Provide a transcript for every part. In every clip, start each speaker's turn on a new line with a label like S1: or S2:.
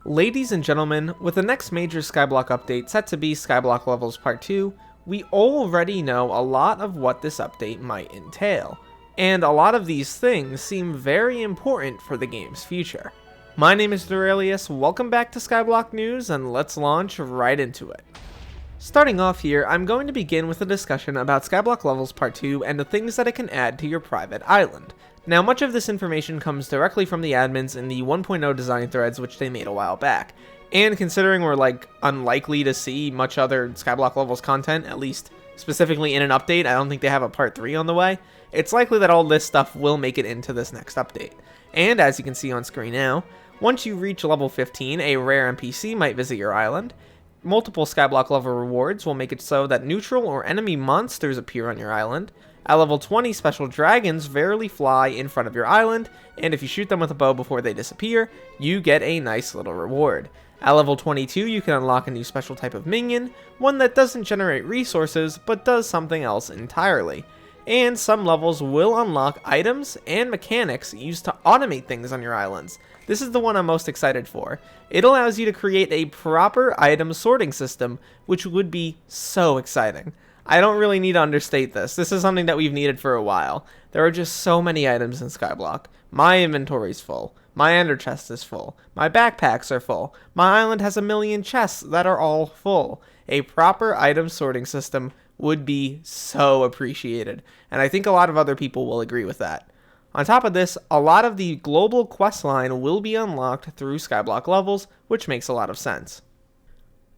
S1: Ladies and gentlemen, with the next major Skyblock update set to be Skyblock Levels Part 2, we already know a lot of what this update might entail, and a lot of these things seem very important for the game's future. My name is Derailious, welcome back to Skyblock News, and let's launch right into it. Starting off here, I'm going to begin with a discussion about Skyblock Levels Part 2 and the things that it can add to your private island. Now, much of this information comes directly from the admins in the 1.0 design threads which they made a while back, and considering we're unlikely to see much other Skyblock Levels content, at least specifically in an update, I don't think they have a Part 3 on the way, it's likely that all this stuff will make it into this next update. And as you can see on screen now, once you reach level 15, a rare NPC might visit your island. Multiple Skyblock level rewards will make it so that neutral or enemy monsters appear on your island. At level 20, special dragons rarely fly in front of your island, and if you shoot them with a bow before they disappear, you get a nice little reward. At level 22, you can unlock a new special type of minion, one that doesn't generate resources, but does something else entirely. And some levels will unlock items and mechanics used to automate things on your islands. This is the one I'm most excited for. It allows you to create a proper item sorting system, which would be so exciting. I don't really need to understate this. This is something that we've needed for a while. There are just so many items in Skyblock. My inventory's full. My ender chest is full. My backpacks are full. My island has a million chests that are all full. A proper item sorting system would be so appreciated, and I think a lot of other people will agree with that. On top of this, a lot of the global questline will be unlocked through Skyblock levels, which makes a lot of sense.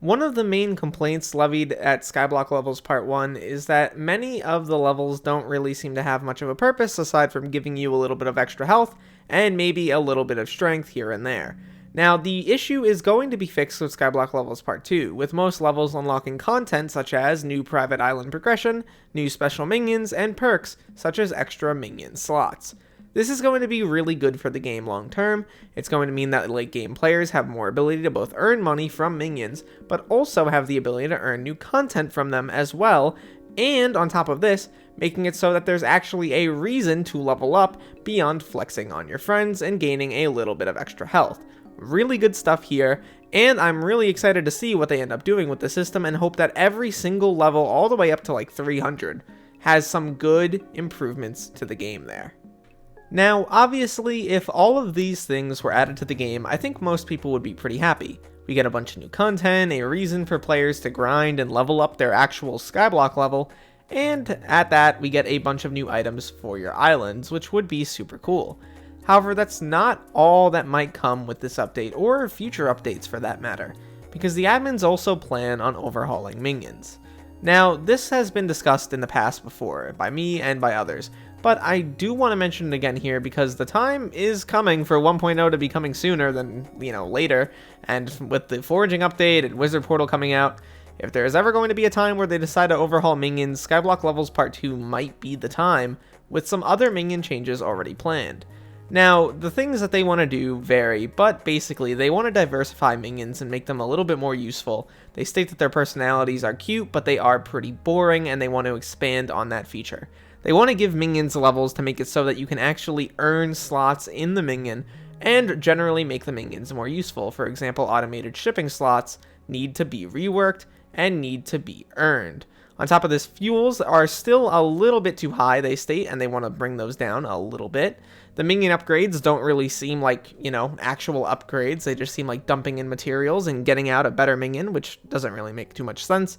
S1: One of the main complaints levied at Skyblock Levels Part 1 is that many of the levels don't really seem to have much of a purpose aside from giving you a little bit of extra health and maybe a little bit of strength here and there. Now, the issue is going to be fixed with Skyblock Levels Part 2, with most levels unlocking content such as new private island progression, new special minions, and perks such as extra minion slots. This is going to be really good for the game long term. It's going to mean that late game players have more ability to both earn money from minions, but also have the ability to earn new content from them as well, and on top of this, making it so that there's actually a reason to level up beyond flexing on your friends and gaining a little bit of extra health. Really good stuff here, and I'm really excited to see what they end up doing with the system and hope that every single level all the way up to 300 has some good improvements to the game there. Now, obviously, if all of these things were added to the game, I think most people would be pretty happy. We get a bunch of new content, a reason for players to grind and level up their actual Skyblock level, and at that, we get a bunch of new items for your islands, which would be super cool. However, that's not all that might come with this update, or future updates for that matter, because the admins also plan on overhauling minions. Now, this has been discussed in the past before, by me and by others, but I do want to mention it again here because the time is coming for 1.0 to be coming sooner than, later, and with the foraging update and Wizard Portal coming out, if there is ever going to be a time where they decide to overhaul minions, Skyblock Levels Part 2 might be the time, with some other minion changes already planned. Now, the things that they want to do vary, but basically they want to diversify minions and make them a little bit more useful. They state that their personalities are cute, but they are pretty boring, and they want to expand on that feature. They want to give minions levels to make it so that you can actually earn slots in the minion, and generally make the minions more useful. For example, automated shipping slots need to be reworked and need to be earned. On top of this, fuels are still a little bit too high, they state, and they want to bring those down a little bit. The minion upgrades don't really seem like, actual upgrades. They just seem like dumping in materials and getting out a better minion, which doesn't really make too much sense.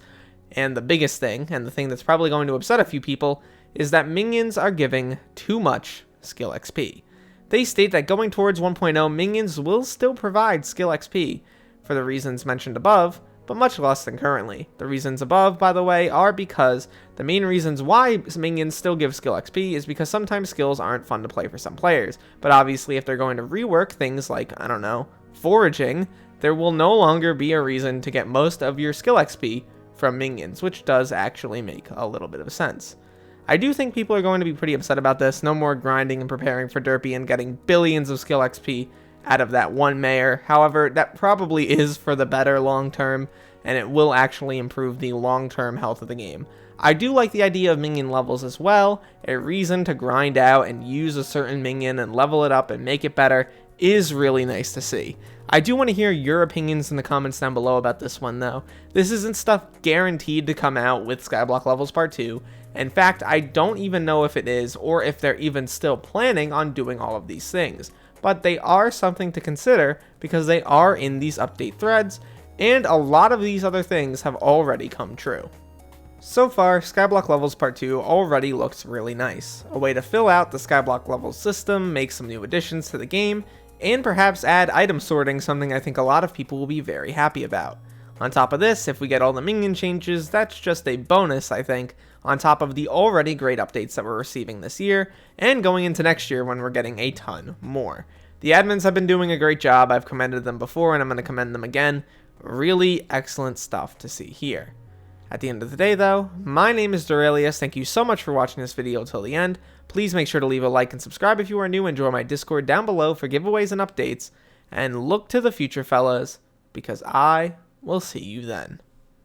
S1: And the biggest thing, and the thing that's probably going to upset a few people, is that minions are giving too much skill XP. They state that going towards 1.0, minions will still provide skill XP for the reasons mentioned above, but much less than currently. The reasons above, by the way, are because the main reasons why minions still give skill XP is because sometimes skills aren't fun to play for some players. But obviously, if they're going to rework things like, foraging, there will no longer be a reason to get most of your skill XP from minions, which does actually make a little bit of sense. I do think people are going to be pretty upset about this. No more grinding and preparing for Derpy and getting billions of skill XP out of that one mayor. However, that probably is for the better long term, and it will actually improve the long-term health of the game. I do like the idea of minion levels as well. A reason to grind out and use a certain minion and level it up and make it better is really nice to see. I do want to hear your opinions in the comments down below about this one though. This isn't stuff guaranteed to come out with Skyblock Levels Part 2. In fact, I don't even know if it is or if they're even still planning on doing all of these things. But they are something to consider because they are in these update threads, and a lot of these other things have already come true. So far, Skyblock Levels Part 2 already looks really nice. A way to fill out the Skyblock Levels system, make some new additions to the game, and perhaps add item sorting, something I think a lot of people will be very happy about. On top of this, if we get all the Minion changes, that's just a bonus, I think, on top of the already great updates that we're receiving this year, and going into next year when we're getting a ton more. The admins have been doing a great job. I've commended them before, and I'm going to commend them again. Really excellent stuff to see here. At the end of the day though, my name is Derailious. Thank you so much for watching this video till the end. Please make sure to leave a like and subscribe if you are new, and join my Discord down below for giveaways and updates. And look to the future, fellas, because I will see you then.